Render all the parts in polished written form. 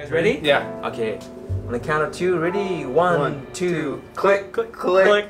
guys ready? Yeah. Okay. On the count of 2, ready? 1, 2, click, click, click.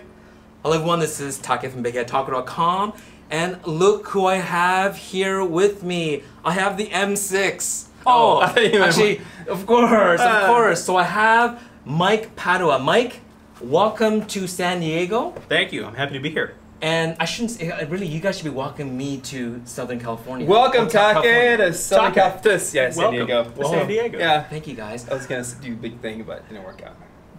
Hello everyone, this is Take from bigheadtaco.com, and look who I have here with me. I have the M6. Oh, actually, of course. So I have Mike Padua. Mike, welcome to San Diego. Thank you. I'm happy to be here. And I shouldn't say, really, you guys should be welcoming me to Southern California. Welcome, Take, to Southern California. Yeah, San Diego. San Diego. Yeah. Thank you, guys. I was going to do a big thing, but it didn't work out.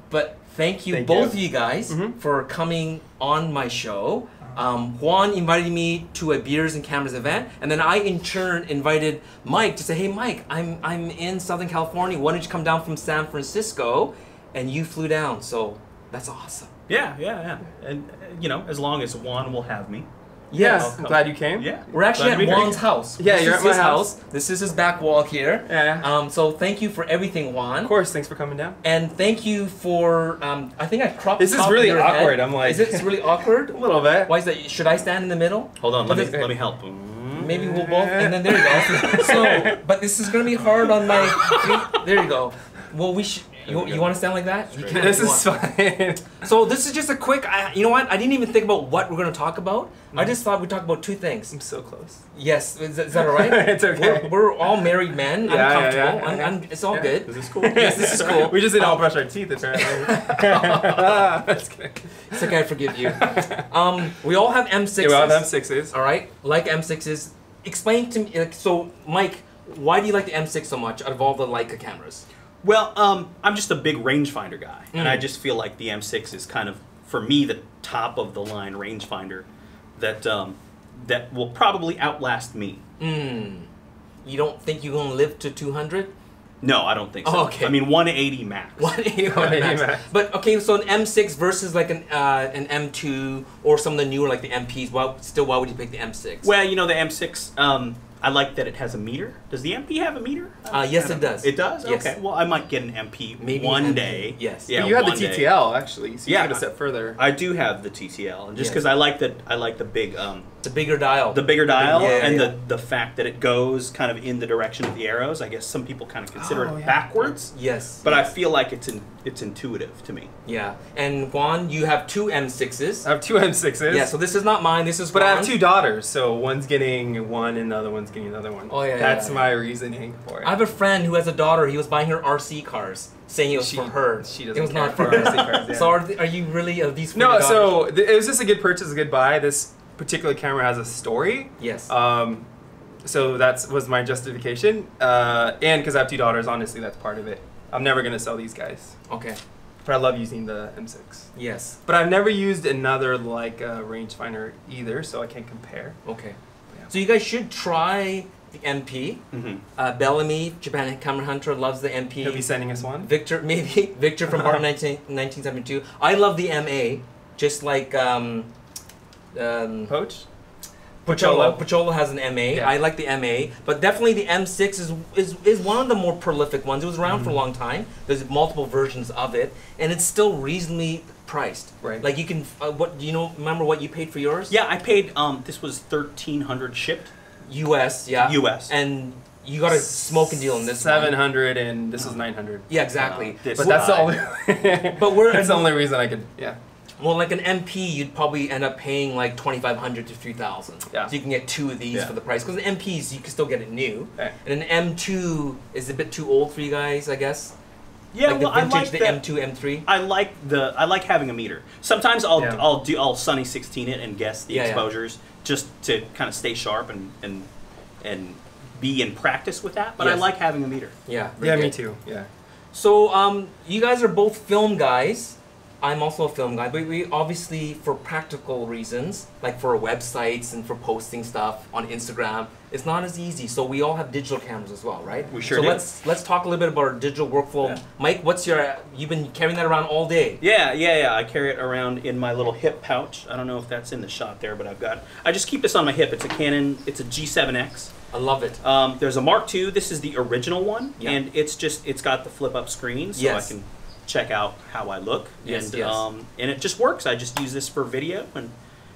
But thank you, both of you guys, for coming on my show. Juan invited me to a Beers and Cameras event, and then I in turn invited Mike to say, hey Mike, I'm in Southern California, why don't you come down from San Francisco? And you flew down, so that's awesome. Yeah. And you know, as long as Juan will have me. Yes. I'm glad you came. Yeah. We're actually at Juan's house. Yeah, you're at my house. This is his back wall here. Yeah. So thank you for everything, Juan. Of course, thanks for coming down. And thank you for, I think I cropped this is really awkward. Head. I'm like... Is it really awkward? A little bit. Why is that? Should I stand in the middle? Hold on, let me help. Maybe we'll both, and then there you go. So, but this is going to be hard on my feet. There you go. Well, we should... You want to stand like that? You can. This is fine. So this is just a quick, you know what? I didn't even think about what we're going to talk about. I just thought we'd talk about 2 things. I'm so close. Yes, is that all right? It's okay. We're all married men. Yeah, I'm comfortable. yeah. It's all good. Is this cool? Yes, this is cool. We just didn't all brush our teeth, apparently. That's good. It's okay, I forgive you. We all have M6s. Yeah, we all have M6s. All right, like M6s. Explain to me, so Mike, why do you like the M6 so much out of all the Leica cameras? Well, I'm just a big rangefinder guy, and I just feel like the M6 is kind of, for me, the top of the line rangefinder that that will probably outlast me. You don't think you're gonna live to 200? No, I don't think so. Oh, okay. I mean, 180 max. 180 max. But okay, so an M6 versus like an M2 or some of the newer like the MPs. Why would you pick the M6? Well, you know, the M6. I like that it has a meter. Does the MP have a meter? Yes, it does. It does? Yes. Okay. Well, I might get an MP maybe one day. Yes. Yeah, but you have the one day. TTL, actually, so you Yeah, could have set further. I do have the TTL, and just because I like the big... the bigger dial. The bigger dial, and the fact that it goes kind of in the direction of the arrows. I guess some people kind of consider it backwards. Yes. But I feel like it's intuitive to me. Yeah. And Juan, you have 2 M6s. I have 2 M6s. Yeah, so this is not mine, this is But Juan's. I have 2 daughters, so one's getting one and the other one's getting another one. Oh, yeah. That's my reasoning for it. I have a friend who has a daughter, he was buying her RC cars, saying it was for her. She doesn't It was care not for for her. RC cars, yeah. So are you really, are these for No, your daughters? so it was just a good purchase, a good buy. This particular camera has a story. Yes. So that was my justification. And because I have 2 daughters, honestly, that's part of it. I'm never going to sell these guys. Okay. But I love using the M6. Yes. But I've never used another like rangefinder either, so I can't compare. Okay. Yeah. So you guys should try the MP. Bellamy, Japan Camera Hunter, loves the MP. He'll be sending us one. Victor from Barton 1972. I love the MA, just like Poach? Pocholo has an MA. Yeah. I like the MA, but definitely the M6 is one of the more prolific ones. It was around for a long time. There's multiple versions of it, and it's still reasonably priced. Right. Like you can, what do you know? Remember what you paid for yours? Yeah, I paid. This was $1,300 shipped. U.S. Yeah. U.S. And you got a smoking deal in this. 700 and this was 900. Yeah, exactly. But that's the only. That's the only reason I could. Yeah. Well, like an MP, you'd probably end up paying like $2,500 to $3,000. Yeah. So you can get 2 of these for the price. Because the MPs, you can still get it new. Okay. And an M2 is a bit too old for you guys, I guess. Yeah, like well, the vintage, I like the that. M2, M3. I like having a meter. Sometimes I'll Sunny 16 it and guess the exposures just to kind of stay sharp and be in practice with that. But I like having a meter. Yeah. Yeah, me too. Yeah. So you guys are both film guys. I'm also a film guy, but we obviously, for practical reasons, like for websites and for posting stuff on Instagram, it's not as easy. So we all have digital cameras as well, right? We sure do. Let's talk a little bit about our digital workflow. Yeah. Mike, you've been carrying that around all day? Yeah. I carry it around in my little hip pouch. I don't know if that's in the shot there, but I just keep this on my hip. It's a Canon, it's a G7X. I love it. There's a Mark II. This is the original one, and it's got the flip up screen, so I can check out how I look, and it just works. I just use this for video, and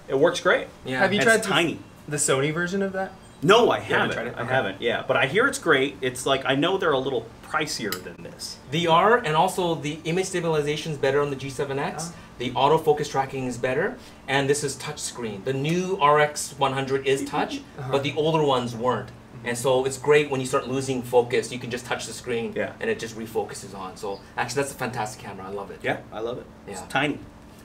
it works great. Yeah. Have you tried tiny? The Sony version of that? No, I haven't. I haven't. Yeah, but I hear it's great. It's like I know they're a little pricier than this. They are, and also the image stabilization is better on the G7X. The autofocus tracking is better, and this is touch screen. The new RX 100 is touch, but the older ones weren't. And so it's great when you start losing focus, you can just touch the screen and it just refocuses on. So actually that's a fantastic camera, I love it. Yeah, I love it. Yeah. It's tiny.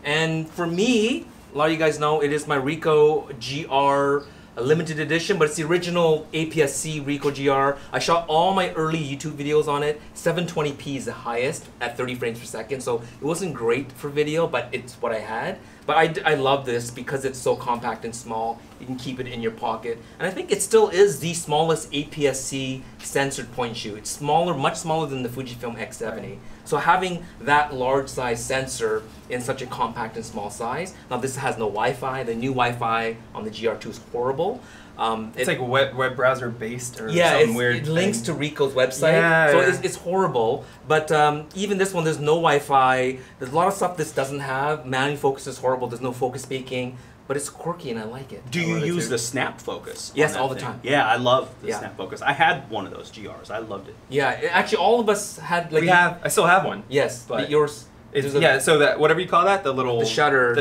And for me, a lot of you guys know it is my Ricoh GR limited edition, but it's the original Aps-C Ricoh Gr. I shot all my early YouTube videos on it. 720p is the highest at 30 frames per second, so it wasn't great for video, but it's what I had. But I love this because it's so compact and small. You can keep it in your pocket. And I think it still is the smallest Aps-C censored point shoot. It's smaller, much smaller than the Fujifilm X70. Right. So having that large size sensor in such a compact and small size. Now this has no Wi-Fi. The new Wi-Fi on the GR2 is horrible. It's like web browser based or something weird. It links to Ricoh's website, so it's horrible. But even this one, there's no Wi-Fi. There's a lot of stuff this doesn't have. Manual focus is horrible. There's no focus speaking, but it's quirky and I like it. Do you use the snap focus? Yes, all the time. Yeah, I love the snap focus. I had one of those GRs. I loved it. Yeah, actually, all of us had. Like, I still have one. Yes, but yours. So that whatever you call that, the shutter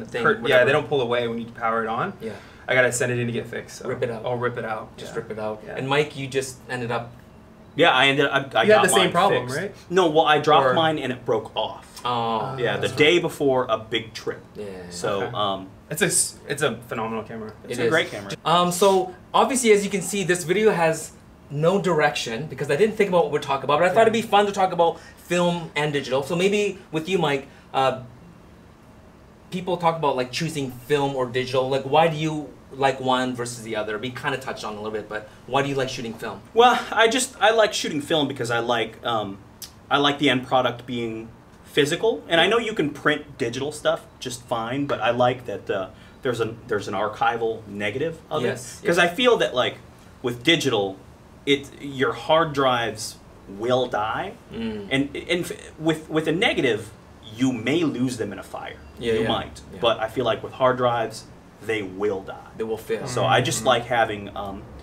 thing. Yeah, they don't pull away when you power it on. Yeah. I gotta send it in to get fixed. So rip it out. I'll rip it out. Just rip it out. Yeah. And Mike, you just ended up. Yeah, I ended up. I you got had the same problem, fixed. right? No, well, I dropped mine and it broke off. Oh. Yeah, the day before a big trip. Yeah. So it's a phenomenal camera. It's a great camera. So obviously, as you can see, this video has no direction because I didn't think about what we're talking about, but I thought it'd be fun to talk about film and digital. So maybe with you, Mike, people talk about like choosing film or digital. Like, why do you like one versus the other? We kind of touched on it a little bit, but why do you like shooting film? Well, I like shooting film because I like the end product being physical, and I know you can print digital stuff just fine, but I like that there's an archival negative of it because I feel that like with digital, your hard drives will die, and with a negative, you may lose them in a fire. You might, but I feel like with hard drives, they will die. They will fail. So I just like having,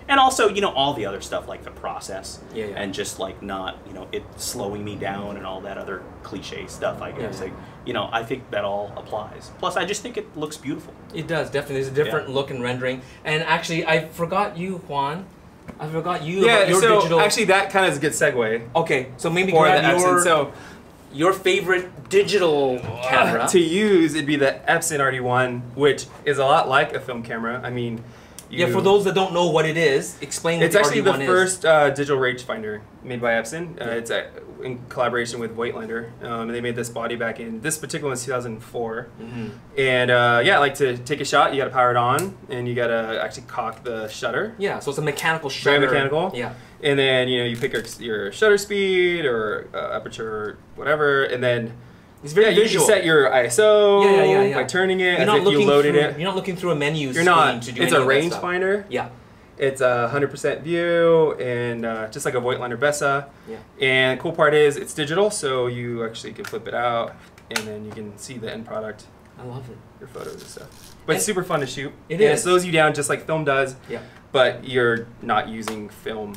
and also, you know, all the other stuff like the process, and just like not, you know, it slowing me down and all that other cliche stuff, I guess. Like, you know, I think that all applies. Plus, I just think it looks beautiful. It does, definitely. There's a different look and rendering. And actually, I forgot you, Juan. I forgot you about your digital. Actually, that kind of is a good segue. Okay, so maybe grab your favorite digital camera. To use, it'd be the Epson RD1, which is a lot like a film camera. I mean, for those that don't know what it is, explain what it's actually the first digital rangefinder made by Epson. It's in collaboration with Voigtlander. And they made this body back in, this particular one is 2004. And I like to take a shot, you gotta power it on, and you gotta actually cock the shutter. Yeah, so it's a mechanical shutter. Very mechanical. Yeah. And then, you know, you pick your shutter speed or aperture or whatever, and then it's very visual. You set your ISO by turning it as if you loaded it. You're not looking through a menu screen to do it's a rangefinder. Yeah. It's a 100% view and just like a Voigtlander Bessa. Yeah. And the cool part is it's digital, so you actually can flip it out and then you can see the end product. I love it. Your photos and stuff. But it's super fun to shoot. It slows you down just like film does. Yeah. But you're not using film,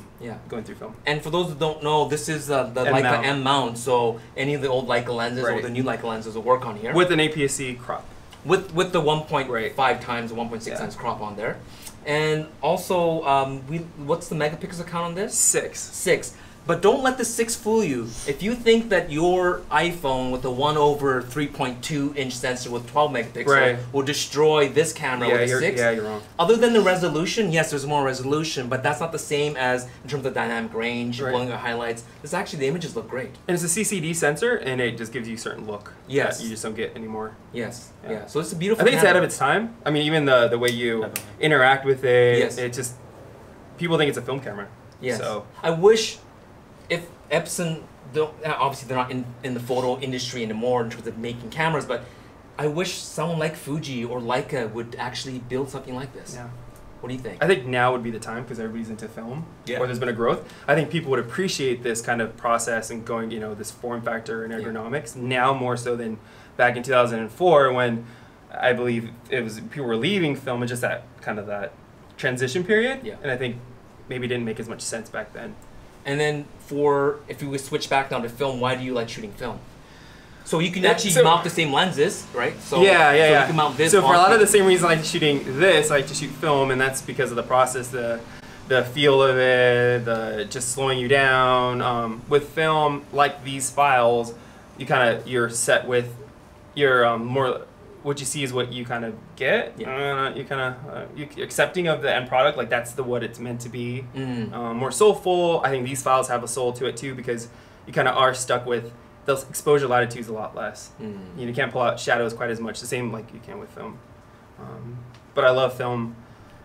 going through film. And for those that don't know, this is the Leica M mount, so any of the old Leica lenses or the new Leica lenses will work on here. With an Aps-C crop. With the 1.5 times, 1.6 times crop on there. And also, what's the megapixel count on this? 6. But don't let the 6 fool you. If you think that your iPhone with a 1/3.2-inch sensor with 12 megapixels will destroy this camera with a 6, you're wrong. Other than the resolution, yes, there's more resolution, but that's not the same as in terms of dynamic range, blowing your highlights. It's actually, the images look great. And it's a CCD sensor, and it just gives you a certain look that you just don't get anymore. Yes, So it's a beautiful I think camera. it's ahead of its time. I mean, even the way you interact with it, it just, people think it's a film camera. Yes. So I wish if Epson, obviously they're not in the photo industry anymore in terms of making cameras, but I wish someone like Fuji or Leica would actually build something like this. Yeah. What do you think? I think now would be the time because everybody's into film, or there's been a growth. I think people would appreciate this kind of process and going, you know, this form factor and ergonomics now more so than back in 2004 when I believe it was people were leaving film and just that kind of that transition period, Yeah. and I think maybe didn't make as much sense back then. And then if you would switch back down to film, why do you like shooting film? So you can actually mount the same lenses, right? So, yeah. You can mount this. So for a lot of the same reasons I like shooting this, I like to shoot film, and that's because of the process, the feel of it, the just slowing you down. With film, like these files, you're set with your more. What you see is what you kind of get. Yeah. You're accepting of the end product, like that's what it's meant to be. More soulful. I think these files have a soul to it too, because you kind of are stuck with those exposure latitudes a lot less. You can't pull out shadows quite as much, the same like you can with film. But I love film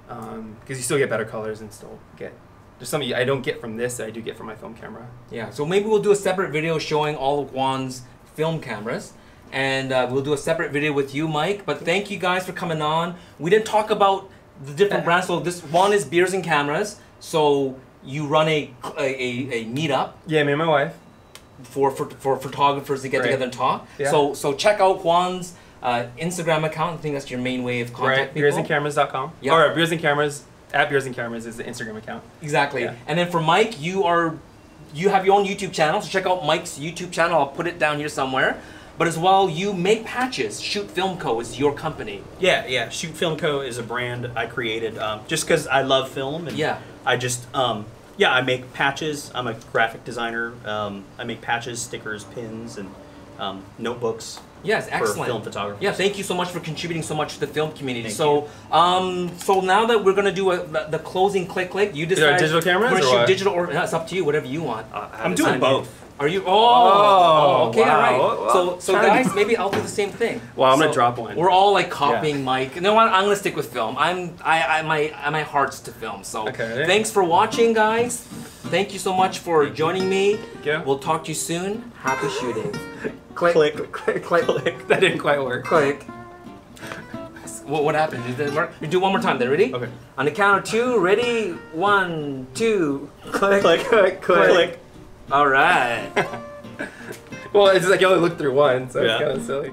because you still get better colors and still get. There's something I don't get from this that I do get from my film camera. Yeah. So maybe we'll do a separate video showing all of Juan's film cameras. And we'll do a separate video with you, Mike. But thank you guys for coming on. We didn't talk about the different brands. So this one is Beers and Cameras. So you run a meetup. Yeah, me and my wife. For photographers to get together and talk. Yeah. So check out Juan's Instagram account. I think that's your main way of contacting people. Beersandcameras.com. Yep. Or Beers and Cameras, at Beers and Cameras is the Instagram account. Exactly. Yeah. And then for Mike, you have your own YouTube channel. So check out Mike's YouTube channel. I'll put it down here somewhere. But as well, you make patches. ShootFilmCo is your company. Yeah. ShootFilmCo is a brand I created just because I love film. And I just, I make patches. I'm a graphic designer. I make patches, stickers, pins, and notebooks. Yes, excellent. For film photographers. Yeah, thank you so much for contributing so much to the film community. So now that we're gonna do the closing click. You decide. Digital cameras or shoot what? Digital or it's up to you. Whatever you want. I'm doing both. Are you? Oh, okay, wow. all right. Well, so guys, maybe I'll do the same thing. Well, I'm gonna drop one. We're all like copying Mike. No, I'm gonna stick with film. My heart's to film. So thanks for watching, guys. Thank you so much for joining me. We'll talk to you soon. Happy shooting. Click. That didn't quite work. Click. What happened? Did it work? You do it one more time. Then ready? Okay. On the count of 2, ready? 1, 2. Click. All right. Well, it's like you only look through one, so it's kind of silly.